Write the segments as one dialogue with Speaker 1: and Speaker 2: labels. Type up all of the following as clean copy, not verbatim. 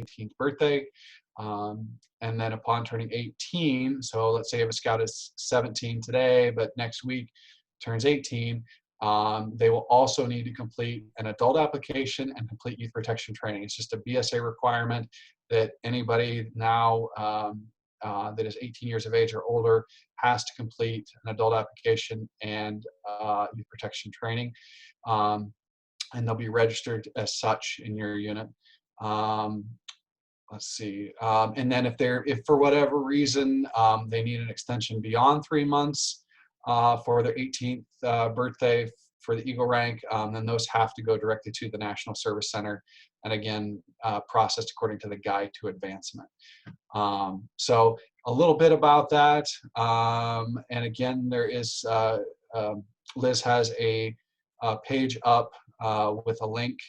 Speaker 1: 18th birthday. And then upon turning 18, so let's say if a scout is 17 today, but next week turns 18, they will also need to complete an adult application and complete youth protection training. It's just a BSA requirement that anybody now that is 18 years of age or older has to complete an adult application and youth protection training. And they'll be registered as such in your unit. Let's see. And then if for whatever reason they need an extension beyond 3 months for their 18th birthday for the Eagle rank, then those have to go directly to the National Service Center, and again, processed according to the Guide to Advancement. So a little bit about that. And again, there is, Liz has a page up with a link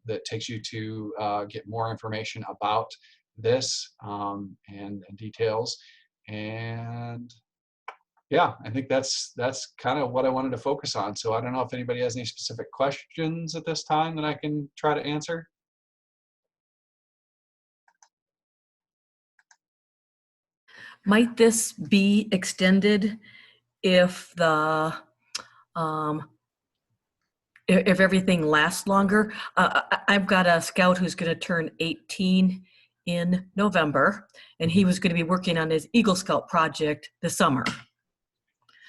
Speaker 1: that takes you to get more information about this and details. And yeah, I think that's kind of what I wanted to focus on. So I don't know if anybody has any specific questions at this time that I can try to answer.
Speaker 2: Might this be extended if the if everything lasts longer? I've got a scout who's going to turn 18 in November, and he was going to be working on his Eagle Scout project this summer.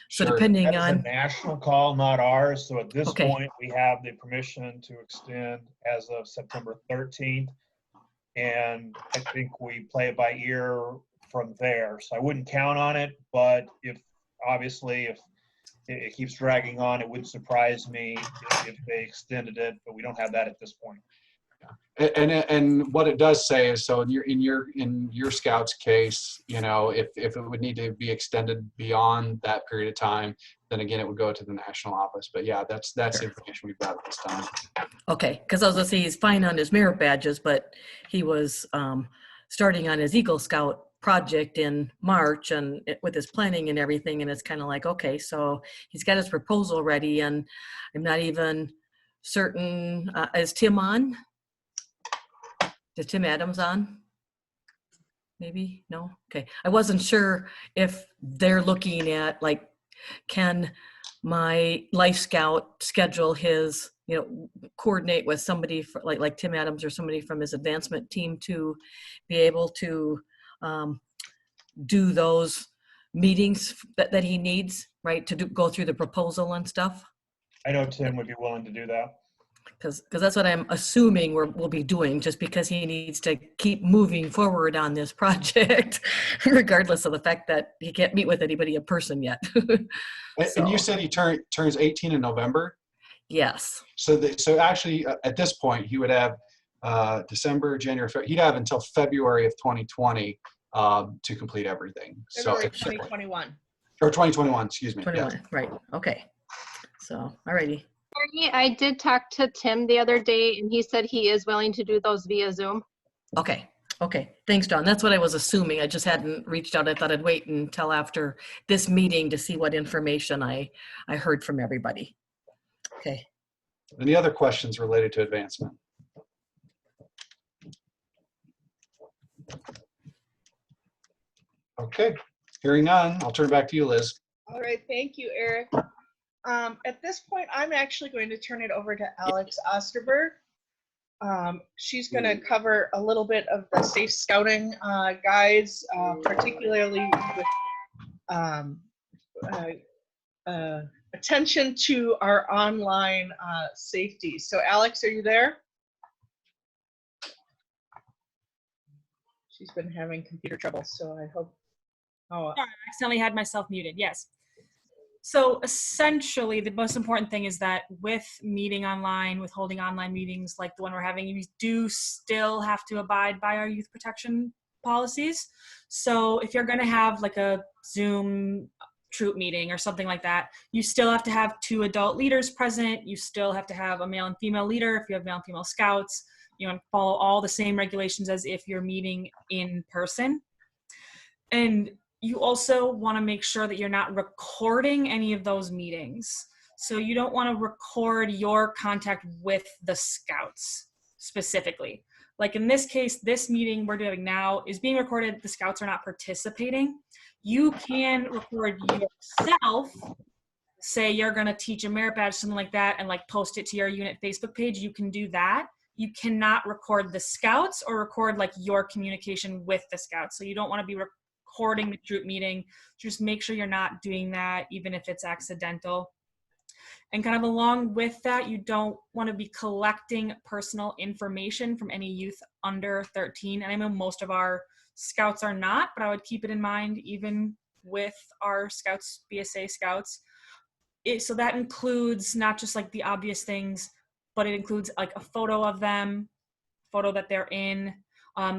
Speaker 2: So
Speaker 1: Sure.
Speaker 2: depending
Speaker 3: That is
Speaker 2: on
Speaker 3: a national call, not ours. So at this point, we have the permission to extend as of September 13th. And I think we play it by ear from there. So I wouldn't count on it, but obviously if it keeps dragging on, it wouldn't surprise me if they extended it, but we don't have that at this point.
Speaker 1: And what it does say is, so in your scout's case, you know, if it would need to be extended beyond that period of time, then again it would go to the national office. But yeah, that's the information we've got at this time. Okay,
Speaker 2: because I was gonna say he's fine on his merit badges, but he was starting on his Eagle Scout project in March and with his planning and everything, and it's kind of like, okay, so he's got his proposal ready, and I'm not even certain. Is Tim on? Is Tim Adams on? Maybe? No? Okay. I wasn't sure if they're looking at, like, can my Life Scout schedule his, you know, coordinate with somebody for, like Tim Adams or somebody from his advancement team to be able to do those meetings that he needs, right, to go through the proposal and stuff?
Speaker 3: I know Tim would be willing to do that.
Speaker 2: Because that's what I'm assuming we'll be doing, just because he needs to keep moving forward on this project, regardless of the fact that he can't meet with anybody in person yet.
Speaker 1: And you said he turns 18 in November?
Speaker 2: Yes.
Speaker 1: So actually, at this point, he would have December, January, he'd have until February of 2020 to complete everything.
Speaker 4: February 2021.
Speaker 1: Or 2021, excuse me.
Speaker 2: 21, yes. Right. Okay. So, alrighty.
Speaker 5: I did talk to Tim the other day, and he said he is willing to do those via Zoom.
Speaker 2: Okay. Okay. Thanks, John. That's what I was assuming. I just hadn't reached out. I thought I'd wait until after this meeting to see what information I heard from everybody. Okay.
Speaker 1: Any other questions related to advancement? Okay. Hearing none, I'll turn it back to you, Liz.
Speaker 4: All right. Thank you, Eric. At this point, I'm actually going to turn it over to Alex Osterberg. She's going to cover a little bit of the safe scouting guides, particularly with attention to our online safety. So Alex, are you there? She's been having computer trouble, so I hope.
Speaker 6: Oh, sorry, I accidentally had myself muted. Yes. So essentially, the most important thing is that with meeting online, with holding online meetings like the one we're having, you do still have to abide by our youth protection policies. So if you're going to have like a Zoom troop meeting or something like that, you still have to have 2 adult leaders present. You still have to have a male and female leader if you have male and female scouts. You know, follow all the same regulations as if you're meeting in person. And you also want to make sure that you're not recording any of those meetings. So you don't want to record your contact with the scouts specifically. Like in this case, this meeting we're doing now is being recorded. The Scouts are not participating. You can record yourself, say you're going to teach a merit badge, something like that, and like post it to your unit Facebook page. You can do that. You cannot record the Scouts or record like your communication with the Scouts. So you don't want to be recording the troop meeting. Just make sure you're not doing that, even if it's accidental. And kind of along with that, you don't want to be collecting personal information from any youth under 13. And I know most of our Scouts are not, but I would keep it in mind even with our Scouts, BSA Scouts. So that includes not just like the obvious things, but it includes like a photo of them, photo that they're in.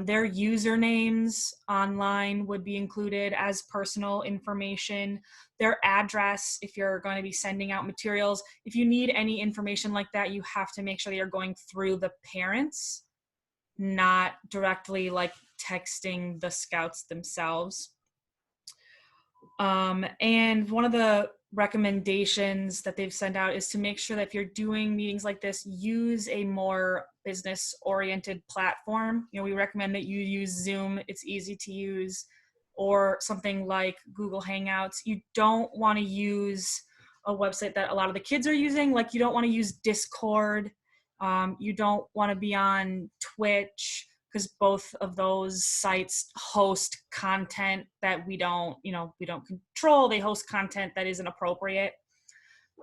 Speaker 6: Their usernames online would be included as personal information. Their address, if you're going to be sending out materials. If you need any information like that, you have to make sure that you're going through the parents, not directly like texting the Scouts themselves. And one of the recommendations that they've sent out is to make sure that if you're doing meetings like this, use a more business-oriented platform. You know, we recommend that you use Zoom. It's easy to use, or something like Google Hangouts. You don't want to use a website that a lot of the kids are using. Like, you don't want to use Discord. You don't want to be on Twitch, because both of those sites host content that we don't control. They host content that isn't appropriate.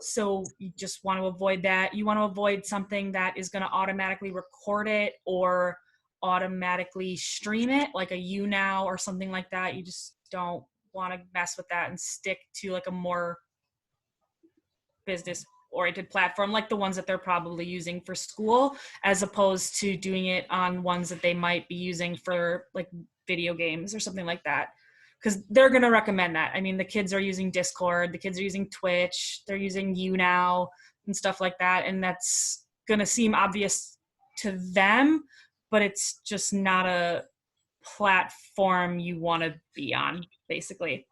Speaker 6: So you just want to avoid that. You want to avoid something that is going to automatically record it or automatically stream it, like a YouNow or something like that. You just don't want to mess with that and stick to like a more business-oriented platform, like the ones that they're probably using for school, as opposed to doing it on ones that they might be using for like video games or something like that. Because they're going to recommend that. I mean, the kids are using Discord, the kids are using Twitch, they're using YouNow and stuff like that. And that's going to seem obvious to them, but it's just not a platform you want to be on, basically.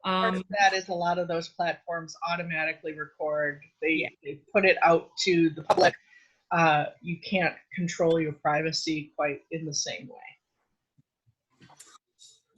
Speaker 4: Part of that is a lot of those platforms automatically record. They put it out to the public. You can't control your privacy quite in the same way.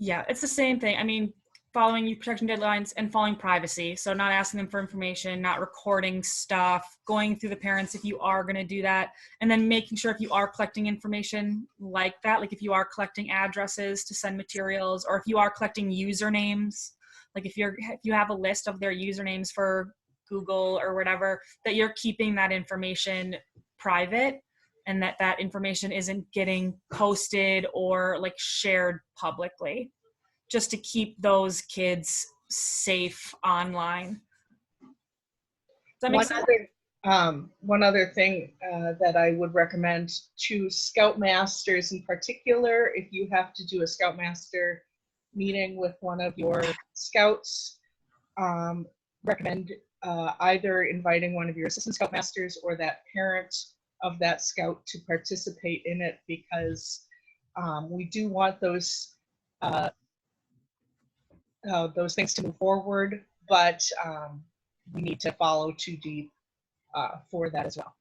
Speaker 6: Yeah, it's the same thing. I mean, following youth protection deadlines and following privacy. So not asking them for information, not recording stuff, going through the parents if you are going to do that, and then making sure if you are collecting information like that, like if you are collecting addresses to send materials, or if you are collecting usernames, like if you have a list of their usernames for Google or whatever, that you're keeping that information private, and that information isn't getting posted or like shared publicly, just to keep those kids safe online. Does that make sense?
Speaker 4: One other thing that I would recommend to Scoutmasters in particular, if you have to do a Scoutmaster meeting with one of your Scouts, recommend either inviting one of your assistant Scoutmasters or that parent of that Scout to participate in it, because we do want those things to move forward, but we need to follow too deep for that as well.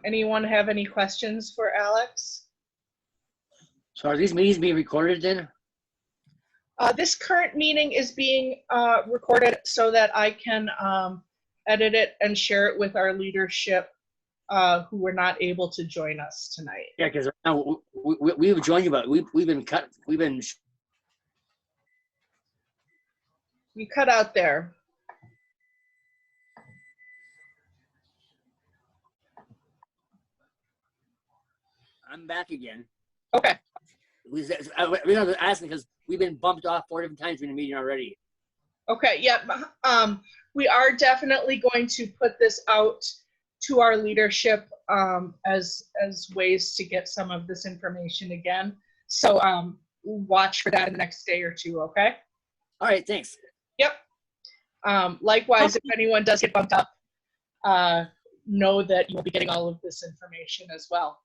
Speaker 4: Anyone have any questions for Alex?
Speaker 7: So are these meetings being recorded then?
Speaker 4: This current meeting is being recorded so that I can edit it and share it with our leadership who were not able to join us tonight.
Speaker 7: Yeah, because now we've joined you, but we've been cut.
Speaker 4: You cut out there.
Speaker 7: I'm back again.
Speaker 4: Okay.
Speaker 7: I was asking because we've been bumped off 4 different times in the meeting already.
Speaker 4: Okay, yeah. We are definitely going to put this out to our leadership as ways to get some of this information again. So watch for that in the next day or two, okay?
Speaker 7: All right, thanks.
Speaker 4: Yep. Likewise, if anyone does get bumped up, know that you'll be getting all of this information as well.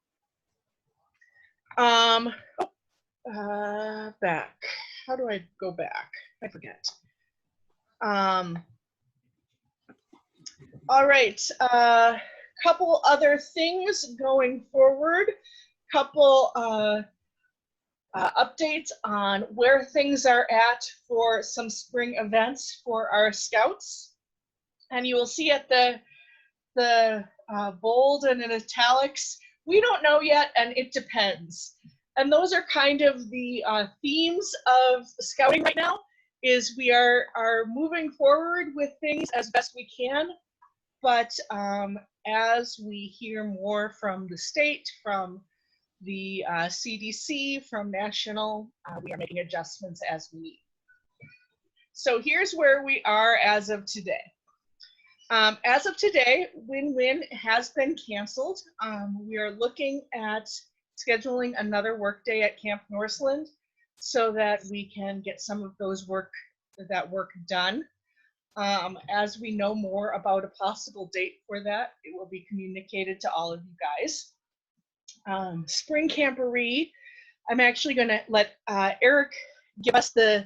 Speaker 4: Back. How do I go back? I forget. All right. couple other things going forward, couple updates on where things are at for some spring events for our scouts. And you will see at the bold and in italics, we don't know yet, and it depends. And those are kind of the themes of scouting right now, is we are moving forward with things as best we can. But as we hear more from the state, from the CDC, from national, we are making adjustments as we need. So here's where we are as of today. As of today, Win-Win has been canceled. We are looking at scheduling another workday at Camp Northland so that we can get some of that work done. As we know more about a possible date for that, it will be communicated to all of you guys. Spring Camporee, I'm actually going to let Eric give us the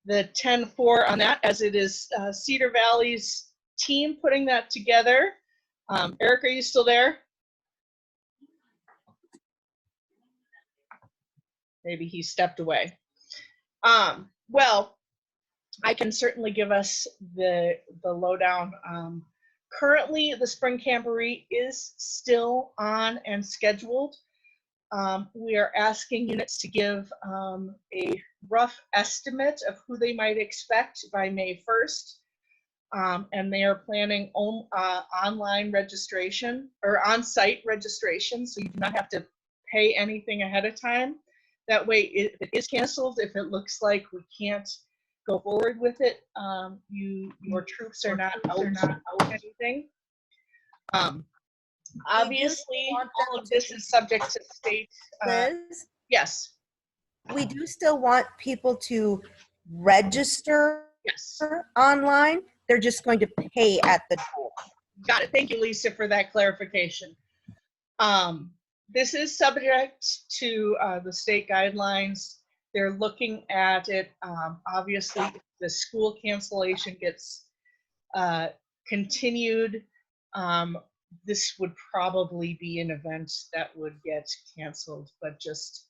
Speaker 4: 10-4 on that, as it is Cedar Valley's team putting that together. Eric, are you still there? Maybe he stepped away. Well, I can certainly give us the lowdown. Currently, the Spring Camporee is still on and scheduled. We are asking units to give a rough estimate of who they might expect by May 1st. And they are planning online registration or on-site registration, so you do not have to pay anything ahead of time. That way, if it is canceled, if it looks like we can't go forward with it, your troops are not out anything. Obviously, all of this is subject to state.
Speaker 8: Liz,
Speaker 4: Yes.
Speaker 8: we do still want people to register
Speaker 4: Yes.
Speaker 8: online. They're just going to pay at the door.
Speaker 4: Got it. Thank you, Lisa, for that clarification. This is subject to the state guidelines. They're looking at it. Obviously, if the school cancellation gets continued, this would probably be an event that would get canceled, but just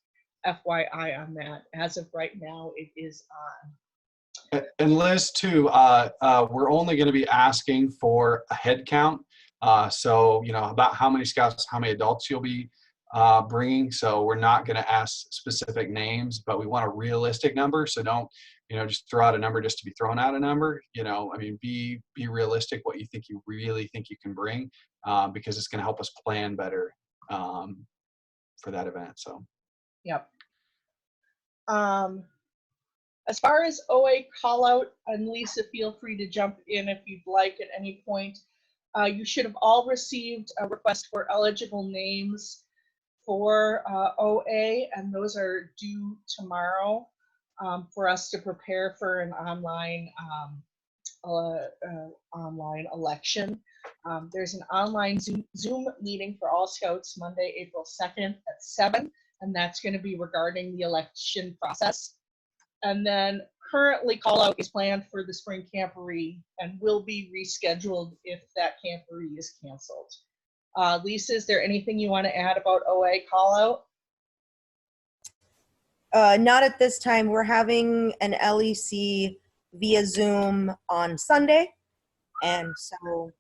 Speaker 4: FYI on that. As of right now, it is on.
Speaker 1: And Liz, too, we're only going to be asking for a head count. So, about how many scouts, how many adults you'll be bringing. So we're not going to ask specific names, but we want a realistic number. So don't, just throw out a number just to be throwing out a number. Be realistic what you really think you can bring, because it's going to help us plan better for that event. So.
Speaker 4: Yep. As far as OA call out, and Lisa, feel free to jump in if you'd like at any point. You should have all received a request for eligible names for OA, and those are due tomorrow for us to prepare for an online election. There's an online Zoom meeting for all scouts Monday, April 2nd at 7, and that's going to be regarding the election process. And then currently call out is planned for the Spring Camporee and will be rescheduled if that Camporee is canceled. Lisa, is there anything you want to add about OA call out?
Speaker 8: Not at this time. We're having an LEC via Zoom on Sunday, and so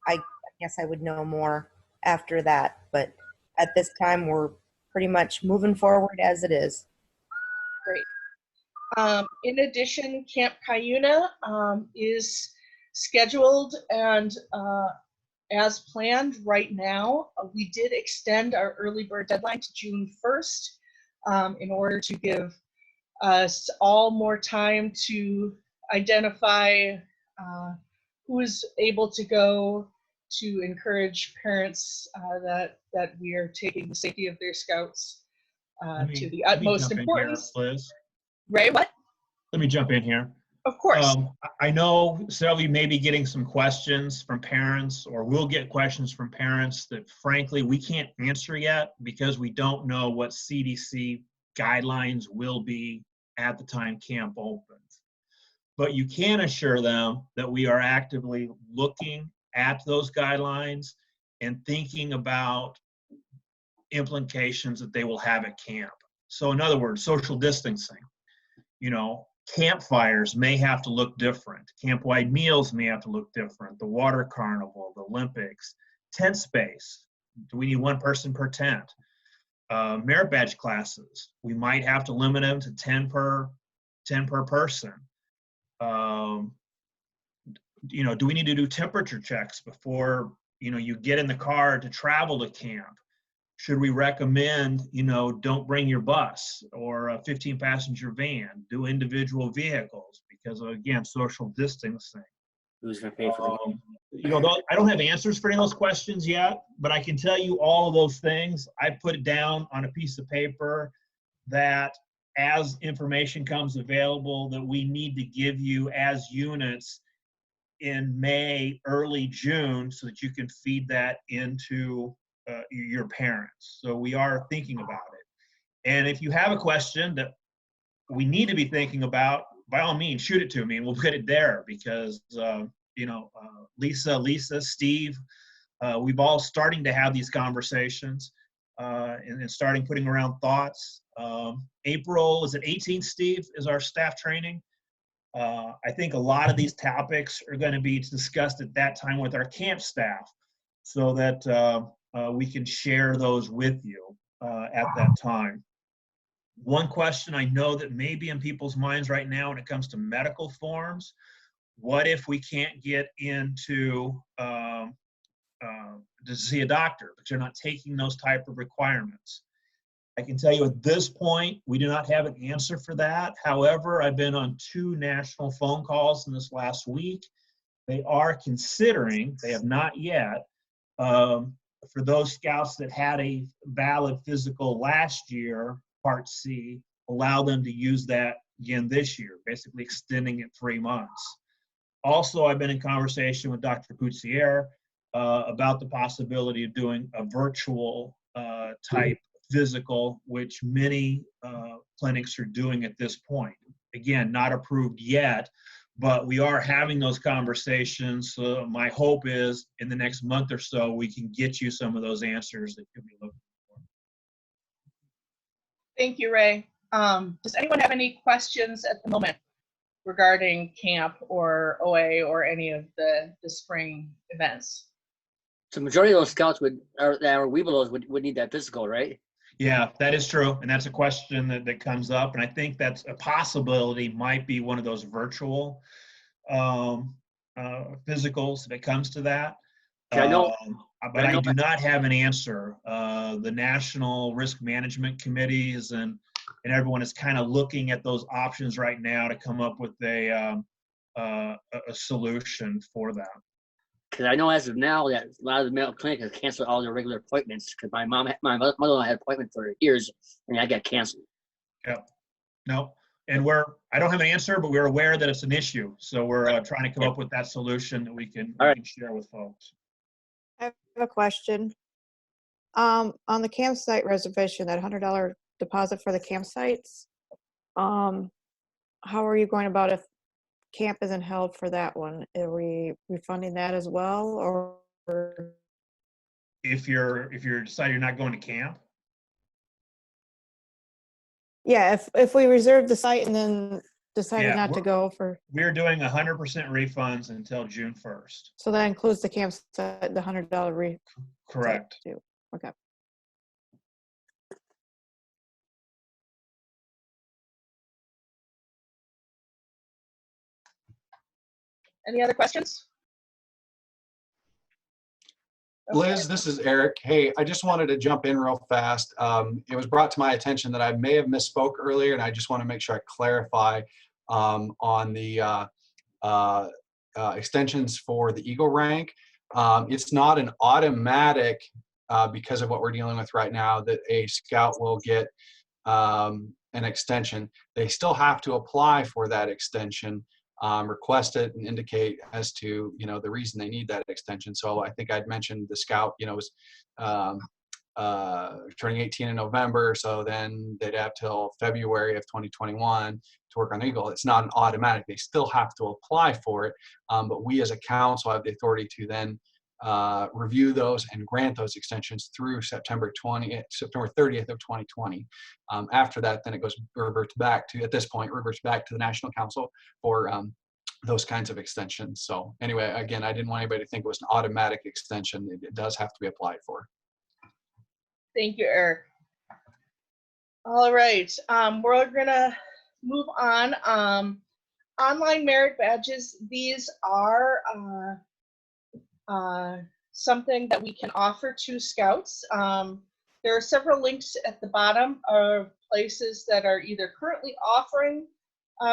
Speaker 8: I guess I would know more after that. But at this time, we're pretty much moving forward as it is.
Speaker 4: Great. In addition, Camp Cuyuna is scheduled and as planned right now. We did extend our early bird deadline to June 1st in order to give us all more time to identify who is able to go, to encourage parents that we are taking the safety of their scouts to the utmost importance.
Speaker 3: Liz.
Speaker 4: Ray, what?
Speaker 3: Let me jump in here.
Speaker 4: Of course.
Speaker 3: I know several of you may be getting some questions from parents, or will get questions from parents that frankly we can't answer yet because we don't know what CDC guidelines will be at the time camp opens. But you can assure them that we are actively looking at those guidelines and thinking about implications that they will have at camp. So in other words, social distancing. You know, campfires may have to look different. Camp-wide meals may have to look different. The water carnival, the Olympics, tent space. Do we need one person per tent? Merit badge classes. We might have to limit them to 10 per person. You know, do we need to do temperature checks before, you know, you get in the car to travel to camp? Should we recommend, you know, don't bring your bus or a 15-passenger van, do individual vehicles because of, again, social distancing?
Speaker 7: Who's going to pay for them?
Speaker 3: You know, I don't have answers for any of those questions yet, but I can tell you all of those things. I put it down on a piece of paper that as information comes available that we need to give you as units in May, early June, so that you can feed that into your parents. So we are thinking about it. And if you have a question that we need to be thinking about, by all means, shoot it to me and we'll put it there because, you know, Lisa, Steve, we've all starting to have these conversations and starting putting around thoughts. April, is it 18th, Steve, is our staff training? I think a lot of these topics are going to be discussed at that time with our camp staff so that we can share those with you at that time. One question I know that may be in people's minds right now when it comes to medical forms, what if we can't get into to see a doctor, but you're not taking those type of requirements? I can tell you at this point, we do not have an answer for that. However, I've been on 2 national phone calls in this last week. They are considering, they have not yet, for those scouts that had a valid physical last year, Part C, allow them to use that again this year, basically extending it 3 months. Also, I've been in conversation with Dr. Poutsier about the possibility of doing a virtual type physical, which many clinics are doing at this point. Again, not approved yet, but we are having those conversations. So my hope is in the next month or so, we can get you some of those answers that you'll be looking for.
Speaker 4: Thank you, Ray. Does anyone have any questions at the moment regarding camp or OA or any of the spring events?
Speaker 7: So majority of those scouts that are Webelos would need that physical, right?
Speaker 3: Yeah, that is true. And that's a question that comes up. And I think that's a possibility, might be one of those virtual physicals if it comes to that.
Speaker 7: I know,
Speaker 3: but I do not have an answer. The National Risk Management Committees and everyone is kind of looking at those options right now to come up with a solution for that.
Speaker 7: Because I know as of now that a lot of the medical clinic has canceled all their regular appointments because my mother-in-law had appointments for years and I got canceled.
Speaker 3: Yep. No. And I don't have an answer, but we're aware that it's an issue. So we're trying to come up with that solution that we can share with folks.
Speaker 9: I have a question. On the campsite reservation, that $100 deposit for the campsites, how are you going about if camp isn't held for that one? Are we refunding that as well, or
Speaker 3: if you're deciding you're not going to camp?
Speaker 9: Yeah, if we reserve the site and then decided not to go for.
Speaker 3: We're doing 100% refunds until June 1st.
Speaker 9: So that includes the campsite, the $100
Speaker 3: Correct.
Speaker 9: Too. Okay.
Speaker 4: Any other questions?
Speaker 1: Liz, this is Eric. Hey, I just wanted to jump in real fast. It was brought to my attention that I may have misspoke earlier, and I just want to make sure I clarify on the extensions for the Eagle rank. It's not an automatic, because of what we're dealing with right now, that a scout will get an extension. They still have to apply for that extension. Request it and indicate as to, the reason they need that extension. So I think I'd mentioned the scout, was turning 18 in November. So then they'd have till February of 2021 to work on Eagle. It's not an automatic. They still have to apply for it. But we as a council have the authority to then review those and grant those extensions through September 30th of 2020. After that, then it reverts back to the National Council for those kinds of extensions. So anyway, again, I didn't want anybody to think it was an automatic extension. It does have to be applied for.
Speaker 4: Thank you, Eric. All right, we're gonna move on. Online merit badges, these are something that we can offer to Scouts. There are several links at the bottom of places that are either currently offering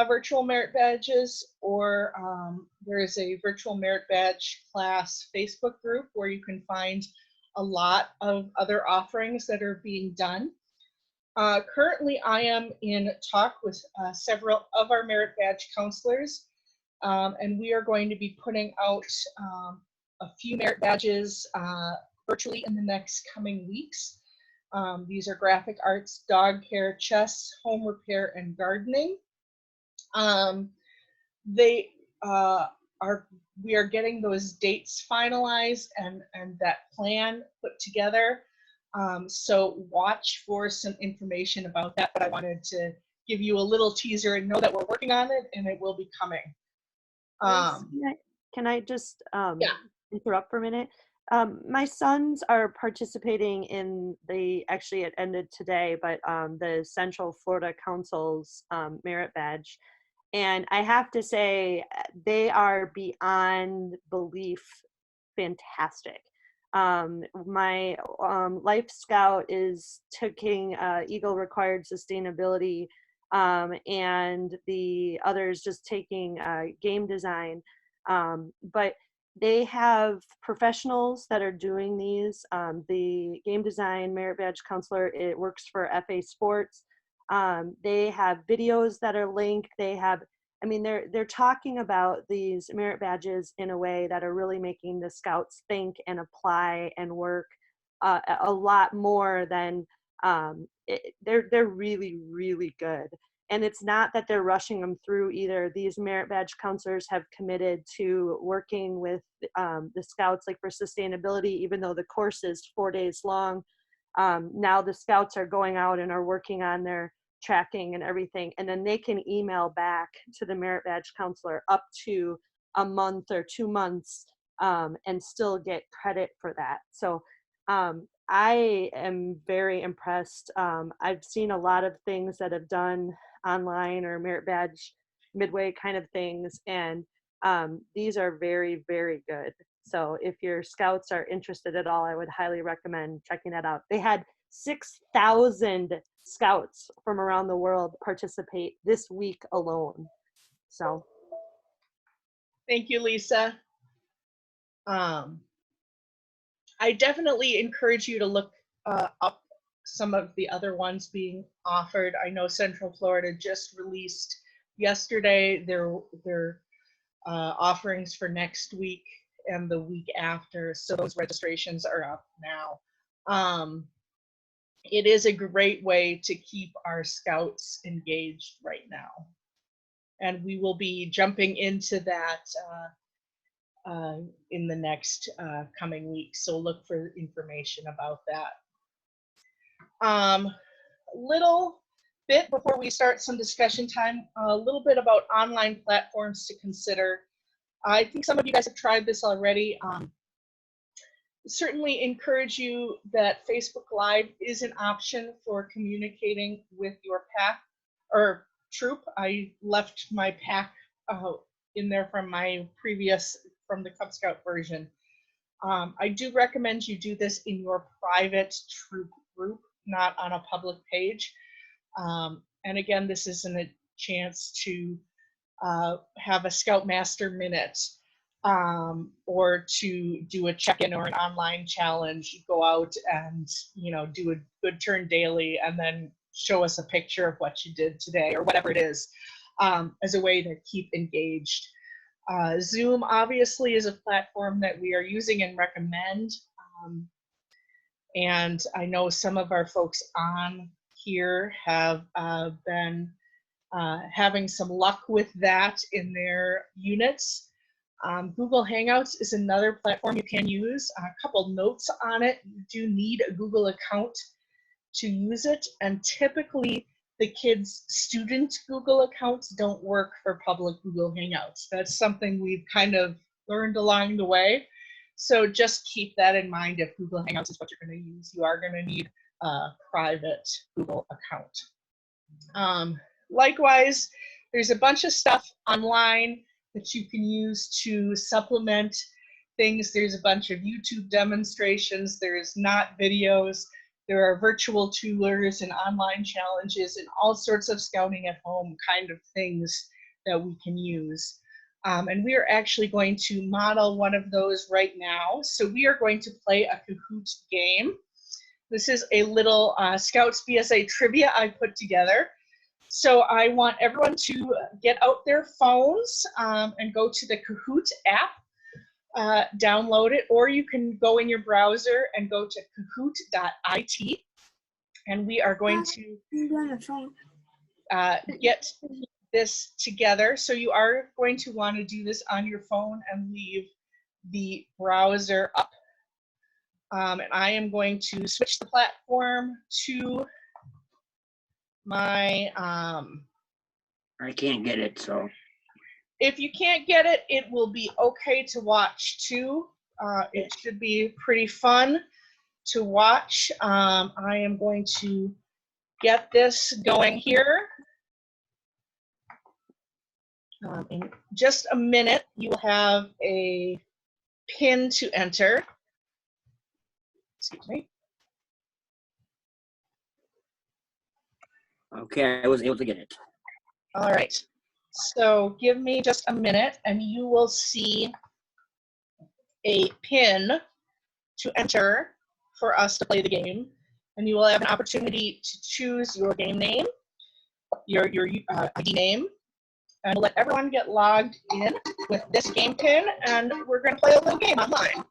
Speaker 4: virtual merit badges, or there is a virtual merit badge class Facebook group where you can find a lot of other offerings that are being done. Currently, I am in talk with several of our merit badge counselors, and we are going to be putting out a few merit badges virtually in the next coming weeks. These are graphic arts, dog care, chess, home repair, and gardening. We are getting those dates finalized and that plan put together. So watch for some information about that, but I wanted to give you a little teaser and know that we're working on it and it will be coming.
Speaker 10: Can I just
Speaker 4: Yeah.
Speaker 10: interrupt for a minute? My sons are participating in actually it ended today, but the Central Florida Council's merit badge. And I have to say, they are beyond belief fantastic. My Life Scout is taking Eagle Required Sustainability, and the others just taking game design. But they have professionals that are doing these. The game design merit badge counselor, it works for FA Sports. They have videos that are linked. They're talking about these merit badges in a way that are really making the Scouts think and apply and work a lot more than they're really, really good. And it's not that they're rushing them through either. These merit badge counselors have committed to working with the Scouts, like for sustainability, even though the course is 4 days long. Now the Scouts are going out and are working on their tracking and everything, and then they can email back to the merit badge counselor up to a month or 2 months and still get credit for that. So I am very impressed. I've seen a lot of things that have done online or merit badge midway kind of things, and these are very, very good. So if your Scouts are interested at all, I would highly recommend checking that out. They had 6,000 Scouts from around the world participate this week alone. So
Speaker 4: thank you, Lisa. I definitely encourage you to look up some of the other ones being offered. I know Central Florida just released yesterday their offerings for next week and the week after, so those registrations are up now. It is a great way to keep our Scouts engaged right now, and we will be jumping into that in the next coming weeks, so look for information about that. Little bit before we start some discussion time, a little bit about online platforms to consider. I think some of you guys have tried this already. Certainly encourage you that Facebook Live is an option for communicating with your pack or troop. I left my pack in there from the Cub Scout version. I do recommend you do this in your private troop group, not on a public page. And again, this isn't a chance to have a Scoutmaster minute or to do a check-in or an online challenge. Go out and do a good turn daily and then show us a picture of what you did today or whatever it is, as a way to keep engaged. Zoom obviously is a platform that we are using and recommend. And I know some of our folks on here have been having some luck with that in their units. Google Hangouts is another platform you can use. A couple notes on it. You do need a Google account to use it, and typically the kids' student Google accounts don't work for public Google Hangouts. That's something we've kind of learned along the way. So just keep that in mind. If Google Hangouts is what you're going to use, you are going to need a private Google account. Likewise, there's a bunch of stuff online that you can use to supplement things. There's a bunch of YouTube demonstrations. There's not videos. There are virtual tours and online challenges and all sorts of scouting at home kind of things that we can use. And we are actually going to model one of those right now. So we are going to play a Kahoot game. This is a little Scouts BSA trivia I put together. So I want everyone to get out their phones and go to the Kahoot app, download it, or you can go in your browser and go to kahoot.it. And we are going to get this together. So you are going to want to do this on your phone and leave the browser up. And I am going to switch the platform to my
Speaker 7: I can't get it, so.
Speaker 4: If you can't get it, it will be okay to watch too. It should be pretty fun to watch. I am going to get this going here. In just a minute, you will have a pin to enter. Excuse me.
Speaker 7: Okay, I was able to get it.
Speaker 4: All right. So give me just a minute and you will see a pin to enter for us to play the game. And you will have an opportunity to choose your game name, your ID name, and let everyone get logged in with this game pin, and we're going to play a little game online.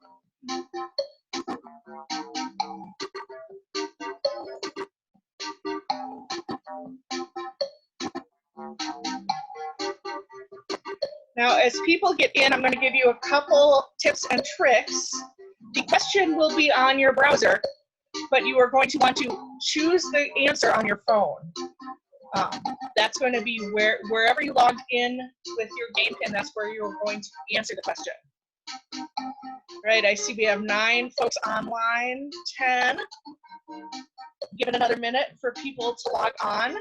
Speaker 4: Now, as people get in, I'm going to give you a couple tips and tricks. The question will be on your browser, but you are going to want to choose the answer on your phone. That's going to be wherever you logged in with your game pin, that's where you're going to answer the question. Right, I see we have 9 folks online, 10. Give it another minute for people to log on.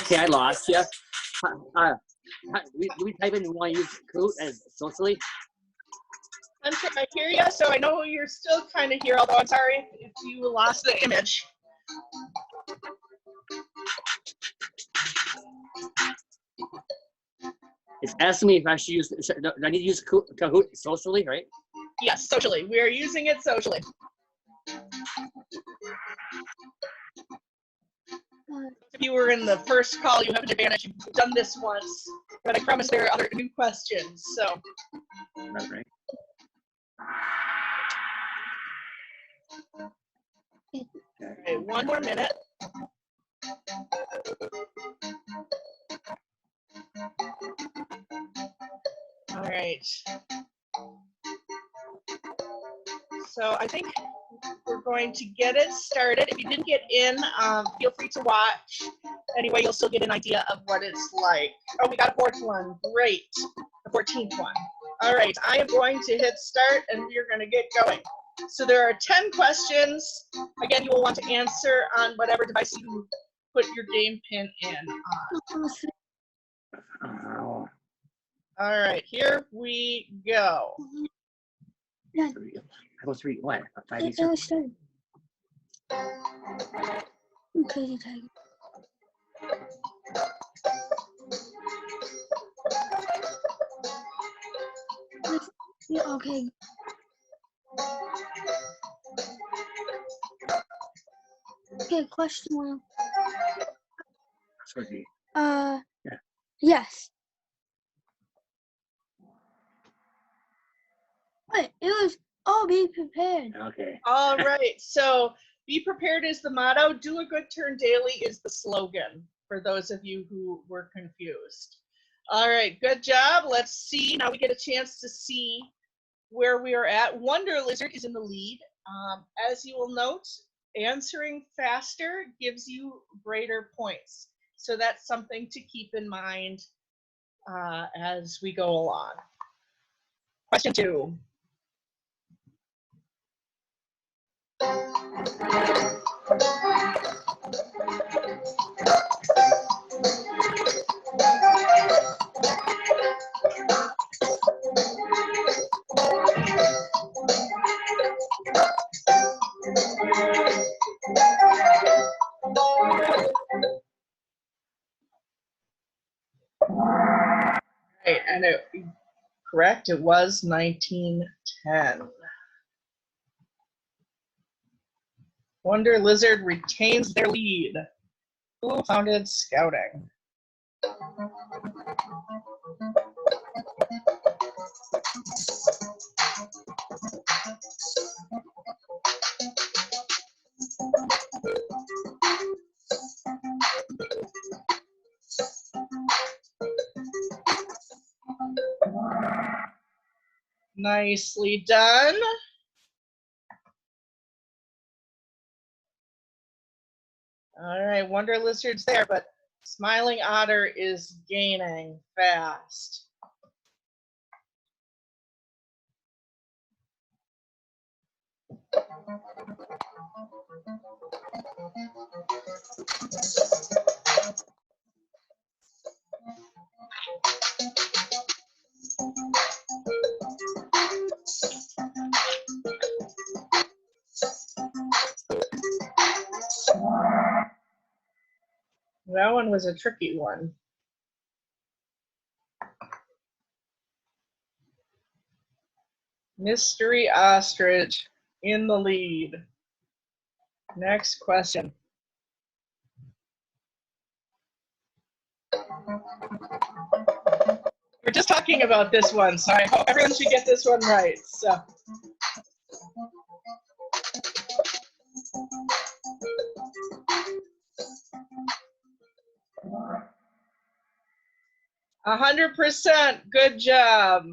Speaker 7: Okay, I lost you. Do we type in we want to use Kahoot as socially?
Speaker 4: Hunter, I hear you, so I know you're still kind of here, although I'm sorry if you lost the image.
Speaker 7: It's asking me if I should use, do I need to use Kahoot socially, right?
Speaker 4: Yes, socially. We are using it socially. If you were in the first call, you have an advantage. You've done this once, but I promise there are other new questions. So.
Speaker 7: That's right.
Speaker 4: Okay, one more minute. All right. So I think we're going to get it started. If you didn't get in, feel free to watch. Anyway, you'll still get an idea of what it's like. Oh, we got a 4th one. Great. The 14th one. All right, I am going to hit start and we are going to get going. So there are 10 questions. Again, you will want to answer on whatever device you put your game pin in. All right, here we go.
Speaker 7: I go 3, what? 5 weeks?
Speaker 11: Yeah, okay. Okay, question 1.
Speaker 7: Yeah.
Speaker 11: Yes. Wait, it was, oh, be prepared.
Speaker 7: Okay.
Speaker 4: All right, so be prepared is the motto. Do a good turn daily is the slogan for those of you who were confused. All right, good job. Let's see. Now we get a chance to see where we are at. Wonder Lizard is in the lead. As you will note, answering faster gives you greater points. So that's something to keep in mind as we go along. Question 2. Right, and correct, it was 1910. Wonder Lizard retains their lead. Who founded Scouting? Nicely done. All right, Wonder Lizard's there, but Smiling Otter is gaining fast. That one was a tricky one. Mystery Ostrich in the lead. Next question. We're just talking about this one, so I hope everyone should get this one right. So. A 100%. Good job.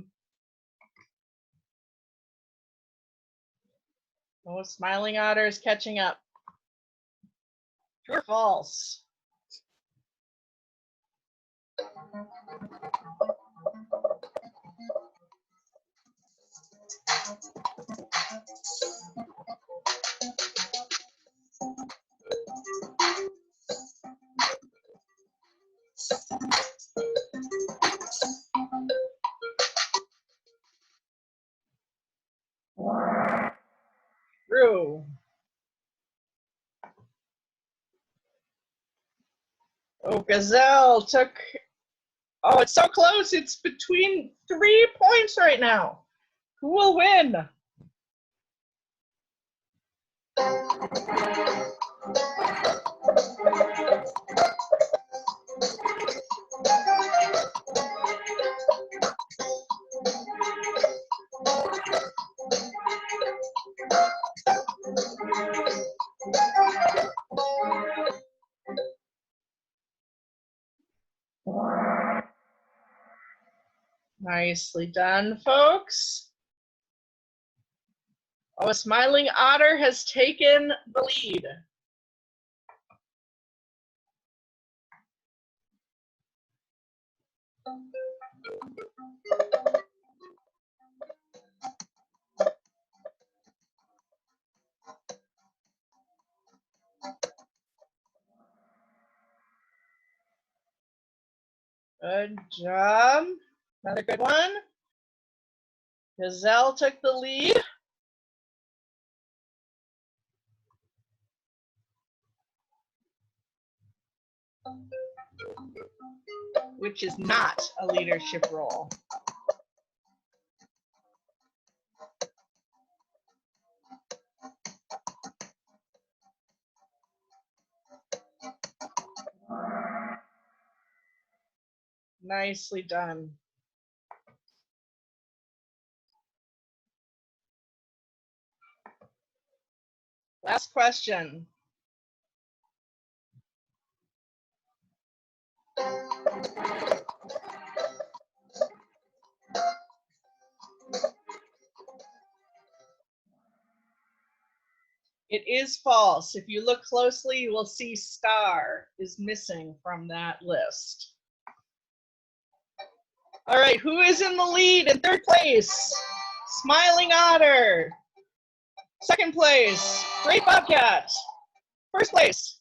Speaker 4: Oh, Smiling Otter is catching up. True or false? True. Oh, Gazelle took, oh, it's so close. It's between 3 points right now. Who will win? Nicely done, folks. Oh, Smiling Otter has taken the lead. Good job. Another good one. Gazelle took the lead. Which is not a leadership role. Nicely done. Last question. It is false. If you look closely, you will see star is missing from that list. All right, who is in the lead in third place? Smiling Otter. Second place, Great Bobcat. First place,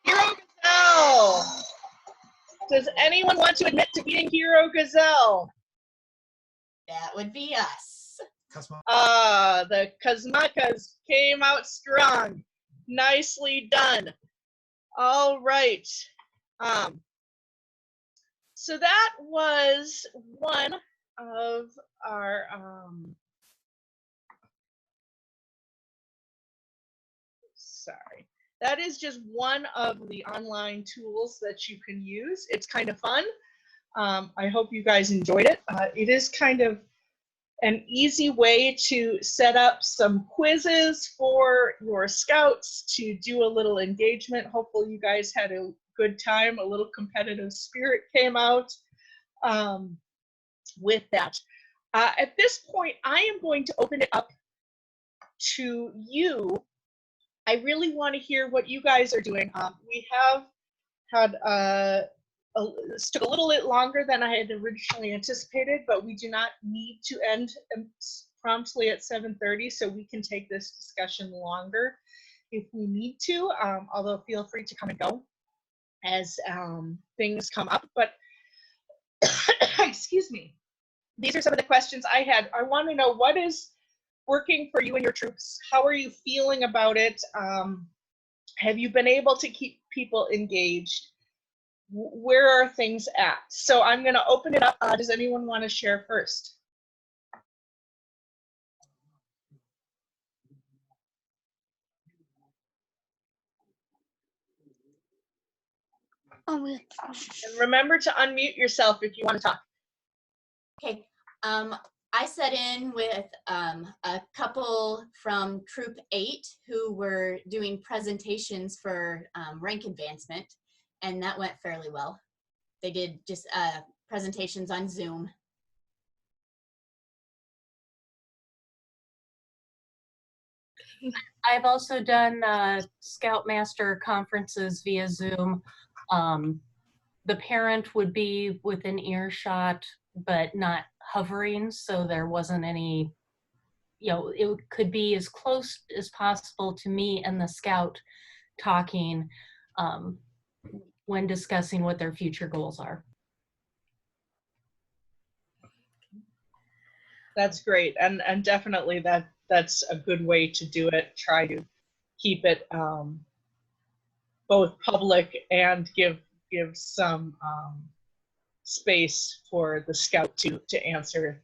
Speaker 4: Hero Gazelle. Does anyone want to admit to beating Hero Gazelle?
Speaker 12: That would be us.
Speaker 4: The Kazmakas came out strong. Nicely done. All right. So that was one of our sorry. That is just one of the online tools that you can use. It's kind of fun. I hope you guys enjoyed it. It is kind of an easy way to set up some quizzes for your scouts to do a little engagement. Hopefully you guys had a good time. A little competitive spirit came out with that. At this point, I am going to open it up to you. I really want to hear what you guys are doing. We have had this took a little bit longer than I had originally anticipated, but we do not need to end promptly at 7:30, so we can take this discussion longer if we need to, although feel free to come and go as things come up. But excuse me, these are some of the questions I had. I want to know, what is working for you and your troops? How are you feeling about it? Have you been able to keep people engaged? Where are things at? So I'm going to open it up. Does anyone want to share first?
Speaker 11: Oh,
Speaker 4: And remember to unmute yourself if you want to talk.
Speaker 12: Okay. I set in with a couple from Troop 8 who were doing presentations for rank advancement, and that went fairly well. They did just presentations on Zoom.
Speaker 13: I've also done Scoutmaster conferences via Zoom. The parent would be within earshot, but not hovering, so there wasn't any, it could be as close as possible to me and the scout talking when discussing what their future goals are.
Speaker 4: That's great, and definitely that's a good way to do it. Try to keep it both public and give some space for the scout to answer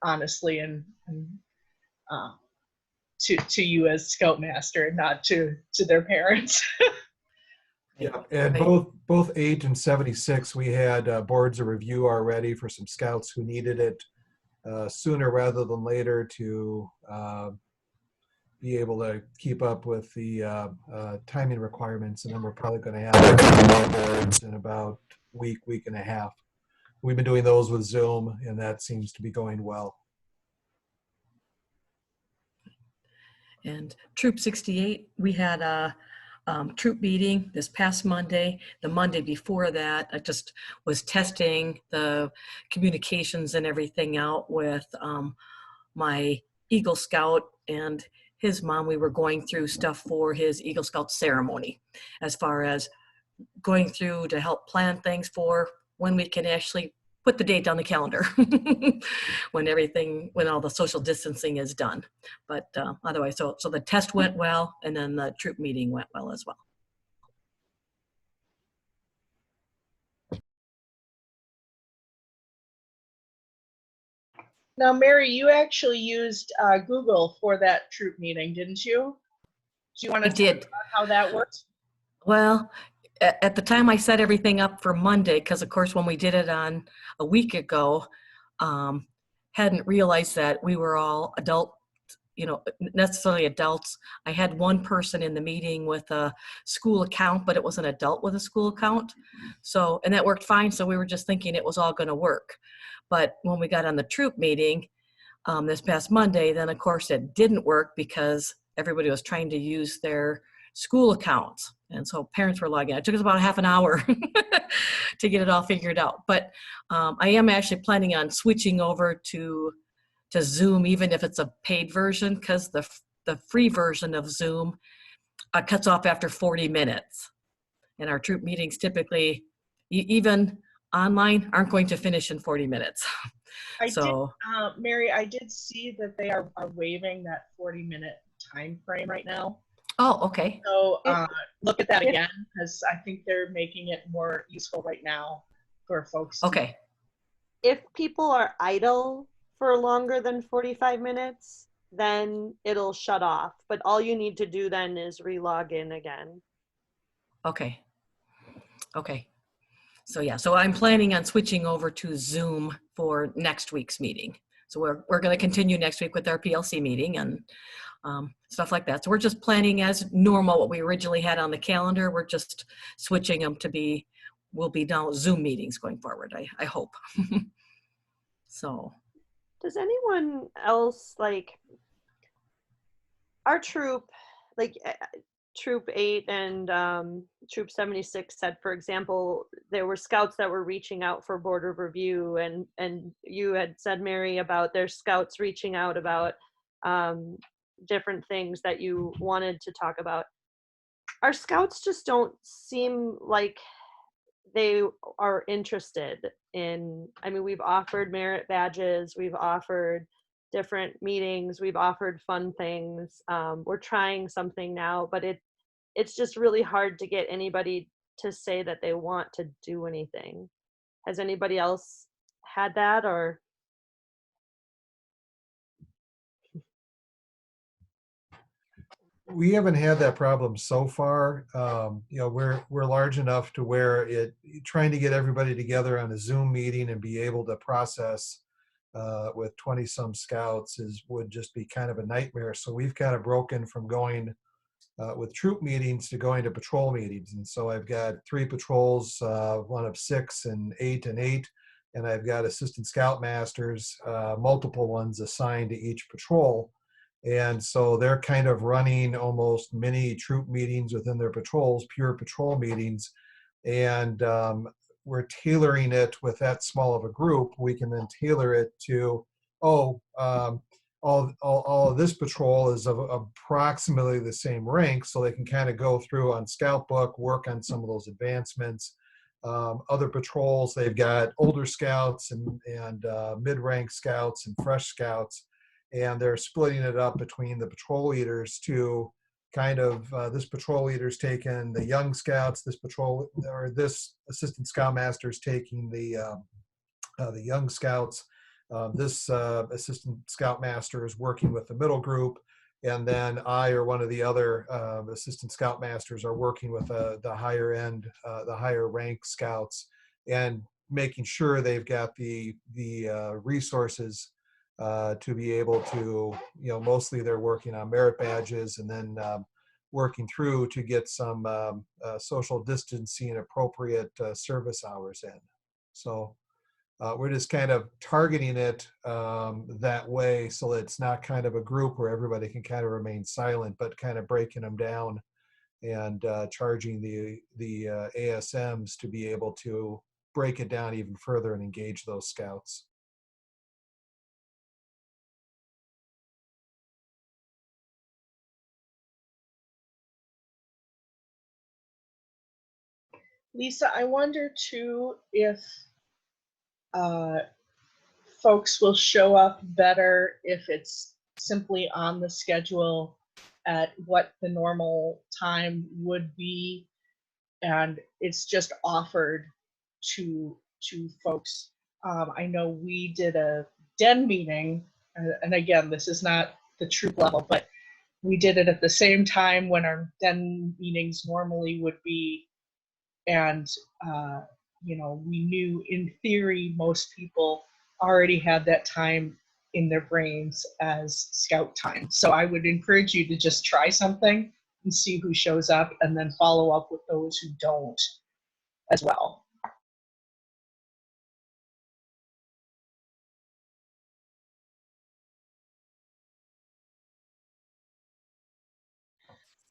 Speaker 4: honestly and to you as Scoutmaster, and not to their parents.
Speaker 14: Yeah, and both 8 and 76, we had boards of review already for some scouts who needed it sooner rather than later to be able to keep up with the timing requirements. And then we're probably going to have more boards in about week and a half. We've been doing those with Zoom, and that seems to be going well.
Speaker 2: And Troop 68, we had a troop meeting this past Monday. The Monday before that, I just was testing the communications and everything out with my Eagle Scout and his mom. We were going through stuff for his Eagle Scout ceremony, as far as going through to help plan things for when we can actually put the date on the calendar when all the social distancing is done. But otherwise, so the test went well, and then the troop meeting went well as well.
Speaker 4: Now, Mary, you actually used Google for that troop meeting, didn't you? Do you want to talk about how that worked?
Speaker 2: Well, at the time I set everything up for Monday, because of course when we did it on a week ago, hadn't realized that we were all adult necessarily adults. I had one person in the meeting with a school account, but it was an adult with a school account. So, and that worked fine. So we were just thinking it was all going to work. But when we got on the troop meeting this past Monday, then of course it didn't work because everybody was trying to use their school accounts. And so parents were logging in. It took us about half an hour to get it all figured out. But I am actually planning on switching over to Zoom, even if it's a paid version, because the free version of Zoom cuts off after 40 minutes. And our troop meetings typically, even online, aren't going to finish in 40 minutes.
Speaker 4: Mary, I did see that they are waiving that 40-minute time frame right now.
Speaker 2: Oh, okay.
Speaker 4: So look at that again, because I think they're making it more useful right now for folks.
Speaker 2: Okay.
Speaker 10: If people are idle for longer than 45 minutes, then it'll shut off. But all you need to do then is re-log in again.
Speaker 2: Okay. Okay. So yeah, so I'm planning on switching over to Zoom for next week's meeting. So we're going to continue next week with our PLC meeting and stuff like that. So we're just planning as normal what we originally had on the calendar. We're just switching them to will be now Zoom meetings going forward, I hope. So.
Speaker 10: Does anyone else, like our troop, like Troop 8 and Troop 76 said, for example, there were scouts that were reaching out for board of review, and you had said, Mary, about their scouts reaching out about different things that you wanted to talk about. Our scouts just don't seem like they are interested in, I mean, we've offered merit badges, we've offered different meetings, we've offered fun things. We're trying something now, but it's just really hard to get anybody to say that they want to do anything. Has anybody else had that, or?
Speaker 14: We haven't had that problem so far. We're large enough to where trying to get everybody together on a Zoom meeting and be able to process with 20 some scouts would just be kind of a nightmare. So we've kind of broken from going with troop meetings to going to patrol meetings. And so I've got 3 patrols, one of 6 and 8 and 8. And I've got assistant scoutmasters, multiple ones assigned to each patrol. And so they're kind of running almost mini troop meetings within their patrols, pure patrol meetings. And we're tailoring it with that small of a group. We can then tailor it to, all of this patrol is of approximately the same rank, so they can kind of go through on Scout Book, work on some of those advancements. Other patrols, they've got older scouts and mid-rank scouts and fresh scouts. And they're splitting it up between the patrol leaders to kind of, this patrol leader's taking the young scouts, this assistant scoutmaster's taking the young scouts, this assistant scoutmaster is working with the middle group, and then I or one of the other assistant scoutmasters are working with the higher end, the higher rank scouts, and making sure they've got the resources to be able to, mostly they're working on merit badges and then working through to get some social distancing appropriate service hours in. So we're just kind of targeting it that way so that it's not kind of a group where everybody can kind of remain silent, but kind of breaking them down and charging the ASMs to be able to break it down even further and engage those scouts.
Speaker 4: Lisa, I wonder too if folks will show up better if it's simply on the schedule at what the normal time would be, and it's just offered to folks. I know we did a den meeting, and again, this is not the troop level, but we did it at the same time when our den meetings normally would be. And, we knew in theory most people already had that time in their brains as scout time. So I would encourage you to just try something and see who shows up, and then follow up with those who don't as well.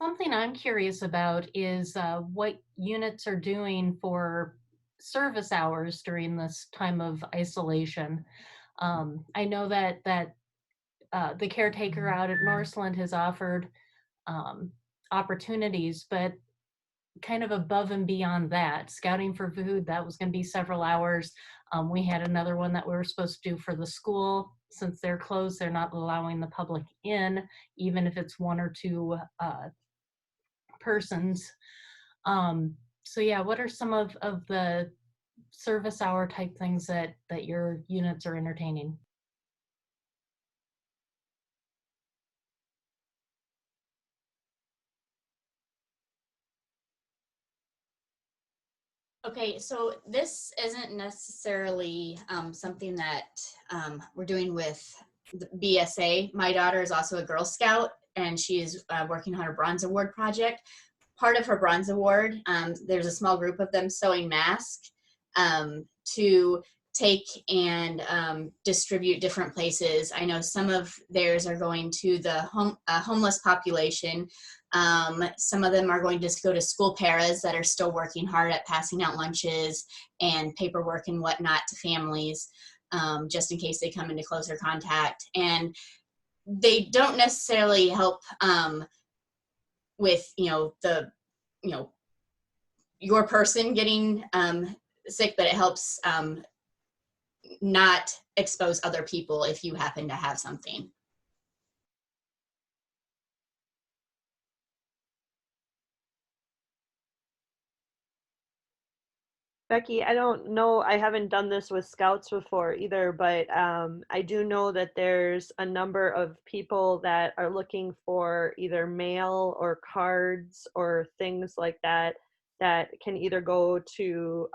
Speaker 13: Something I'm curious about is what units are doing for service hours during this time of isolation. I know that the caretaker out at Northland has offered opportunities, but kind of above and beyond that, scouting for food, that was going to be several hours. We had another one that we were supposed to do for the school. Since they're closed, they're not allowing the public in, even if it's one or two persons. So yeah, what are some of the service hour type things that your units are entertaining?
Speaker 12: Okay, so this isn't necessarily something that we're doing with the BSA. My daughter is also a Girl Scout, and she is working on her Bronze Award project. Part of her Bronze Award, there's a small group of them sewing masks to take and distribute different places. I know some of theirs are going to the homeless population. Some of them are going to just go to school paras that are still working hard at passing out lunches and paperwork and whatnot to families, just in case they come into closer contact. And they don't necessarily help with, your person getting sick, but it helps not expose other people if you happen to have something.
Speaker 10: Becky, I don't know, I haven't done this with scouts before either, but I do know that there's a number of people that are looking for either mail or cards or things like that that can either go to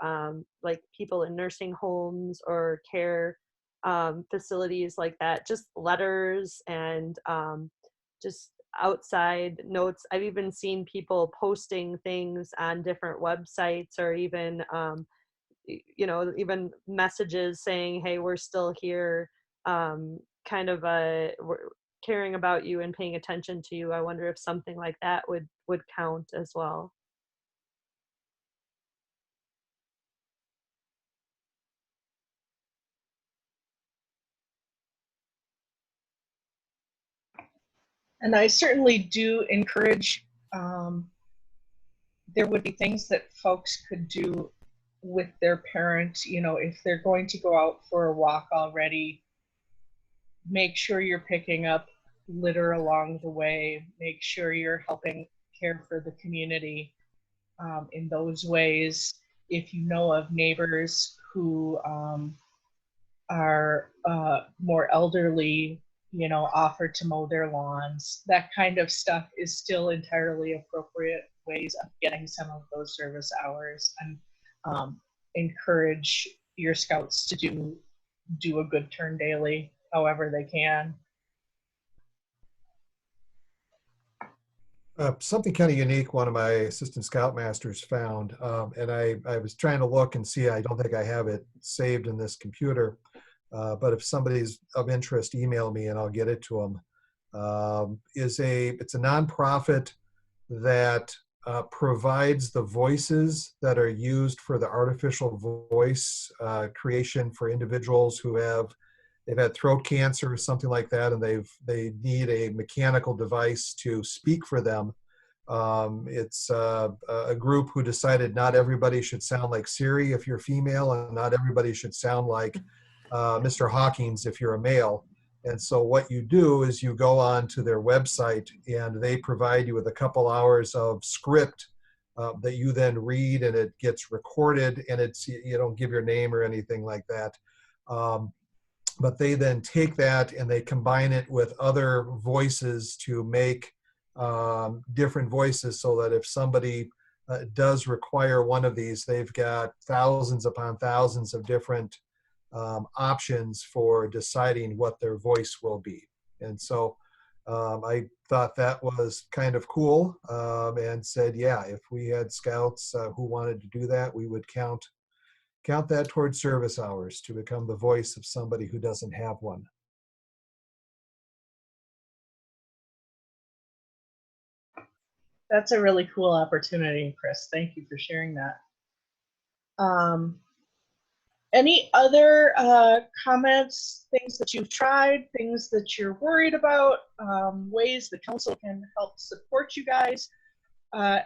Speaker 10: like people in nursing homes or care facilities like that, just letters and just outside notes. I've even seen people posting things on different websites, or even even messages saying, hey, we're still here, kind of we're caring about you and paying attention to you. I wonder if something like that would count as well.
Speaker 4: And I certainly do encourage, there would be things that folks could do with their parent, if they're going to go out for a walk already, make sure you're picking up litter along the way, make sure you're helping care for the community in those ways. If you know of neighbors who are more elderly, offer to mow their lawns. That kind of stuff is still entirely appropriate ways of getting some of those service hours, and encourage your scouts to do a good turn daily, however they can.
Speaker 14: Something kind of unique one of my assistant scoutmasters found, and I was trying to look and see, I don't think I have it saved in this computer, but if somebody's of interest, email me and I'll get it to them. It's a nonprofit that provides the voices that are used for the artificial voice creation for individuals who they've had throat cancer or something like that, and they need a mechanical device to speak for them. It's a group who decided not everybody should sound like Siri if you're female, and not everybody should sound like Mr. Hawkins if you're a male. And so what you do is you go on to their website, and they provide you with a couple hours of script that you then read, and it gets recorded, and you don't give your name or anything like that. But they then take that and they combine it with other voices to make different voices, so that if somebody does require one of these, they've got thousands upon thousands of different options for deciding what their voice will be. And so I thought that was kind of cool, and said, yeah, if we had scouts who wanted to do that, we would count that towards service hours to become the voice of somebody who doesn't have one.
Speaker 4: That's a really cool opportunity, Chris. Thank you for sharing that. Any other comments, things that you've tried, things that you're worried about, ways the council can help support you guys?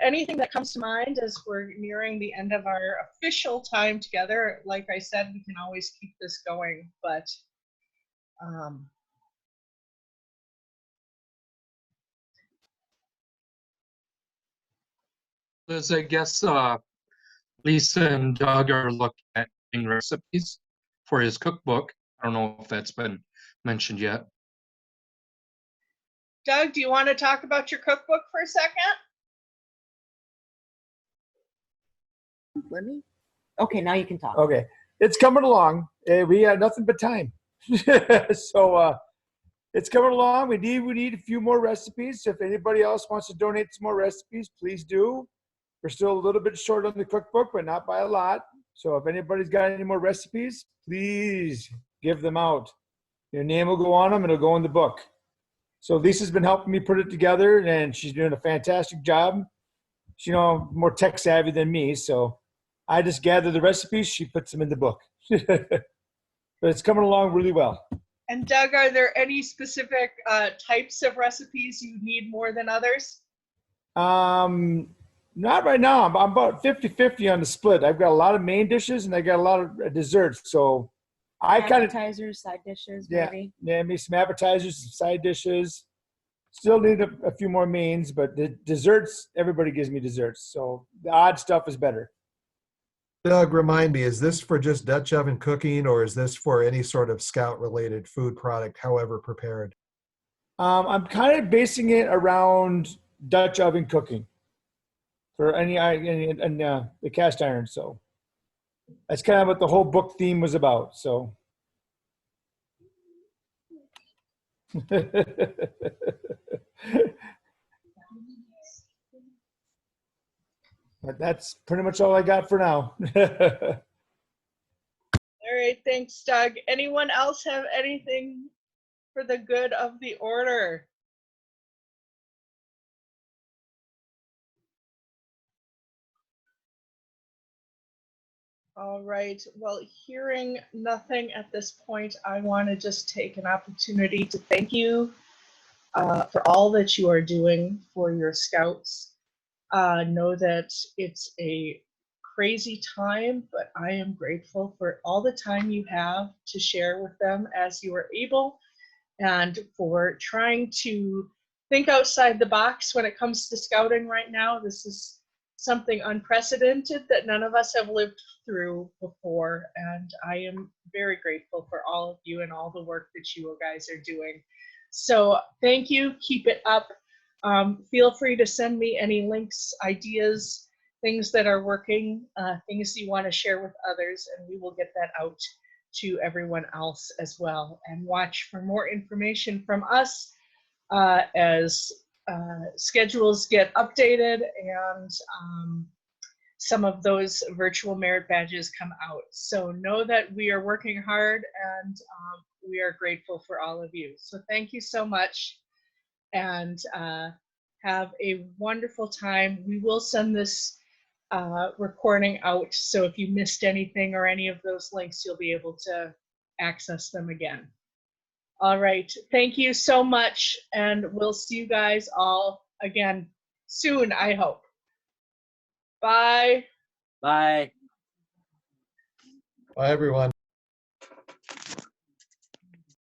Speaker 4: Anything that comes to mind as we're nearing the end of our official time together? Like I said, we can always keep this going, but
Speaker 15: Liz, I guess Lisa and Doug are looking at getting recipes for his cookbook. I don't know if that's been mentioned yet.
Speaker 4: Doug, do you want to talk about your cookbook for a second?
Speaker 16: Let me. Okay, now you can talk.
Speaker 17: Okay, it's coming along. We have nothing but time, so it's coming along. We need a few more recipes. If anybody else wants to donate some more recipes, please do. We're still a little bit short on the cookbook, but not by a lot. So if anybody's got any more recipes, please give them out. Your name will go on them, and it'll go in the book. So Lisa's been helping me put it together, and she's doing a fantastic job. She's more tech savvy than me, so I just gather the recipes. She puts them in the book. But it's coming along really well.
Speaker 4: And Doug, are there any specific types of recipes you need more than others?
Speaker 17: Not right now. I'm about 50-50 on the split. I've got a lot of main dishes and I got a lot of desserts. So I kind of
Speaker 6: appetizers, side dishes,
Speaker 17: maybe.
Speaker 6: maybe.
Speaker 17: Yeah, maybe some appetizers, some side dishes. Still need a few more mains, but the desserts, everybody gives me desserts. So the odd stuff is better.
Speaker 14: Doug, remind me, is this for just Dutch oven cooking, or is this for any sort of scout-related food product, however prepared?
Speaker 17: I'm kind of basing it around Dutch oven cooking for any the cast iron. So that's kind of what the whole book theme was about. So. But that's pretty much all I got for now.
Speaker 4: All right, thanks, Doug. Anyone else have anything for the good of the order? All right, well, hearing nothing at this point, I want to just take an opportunity to thank you for all that you are doing for your scouts. Know that it's a crazy time, but I am grateful for all the time you have to share with them as you are able, and for trying to think outside the box when it comes to scouting right now. This is something unprecedented that none of us have lived through before, and I am very grateful for all of you and all the work that you guys are doing. So thank you, keep it up. Feel free to send me any links, ideas, things that are working, things you want to share with others, and we will get that out to everyone else as well. And watch for more information from us as schedules get updated and some of those virtual merit badges come out. So know that we are working hard, and we are grateful for all of you. So thank you so much, and have a wonderful time. We will send this recording out, so if you missed anything or any of those links, you'll be able to access them again. All right, thank you so much, and we'll see you guys all again soon, I hope. Bye.
Speaker 7: Bye.
Speaker 14: Bye, everyone.